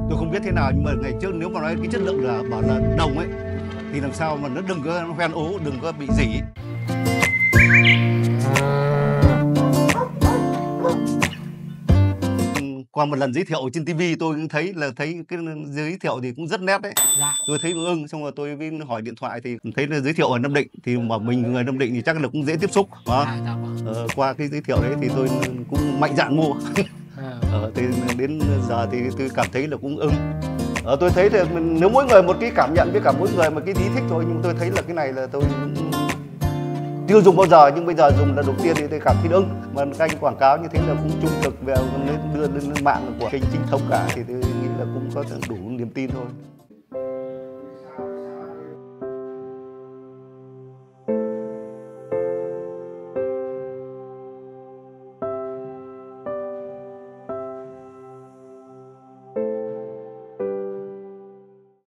Tôi không biết thế nào nhưng mà ngày trước nếu mà nói cái chất lượng là bảo là đồng ấy thì làm sao mà nó đừng có hoen ố, đừng có bị rỉ. Qua một lần giới thiệu trên tivi tôi cũng thấy cái giới thiệu thì cũng rất nét đấy. Dạ. Tôi thấy ưng, xong rồi tôi mới hỏi điện thoại thì thấy là giới thiệu ở Nam Định, thì mà mình người Nam Định thì chắc là cũng dễ tiếp xúc. Dạ, dạ vâng. Qua cái giới thiệu đấy thì tôi cũng mạnh dạn mua. Thì đến giờ thì tôi cảm thấy là cũng ưng. Tôi thấy là nếu mỗi người một cái cảm nhận với cả mỗi người một cái ý thích thôi, nhưng tôi thấy là cái này là tôi chưa dùng bao giờ nhưng bây giờ dùng lần đầu tiên thì tôi cảm thấy ưng. Mà các anh quảng cáo như thế là cũng trung thực về đưa lên mạng của kênh chính thống cả thì tôi nghĩ là cũng có đủ niềm tin thôi.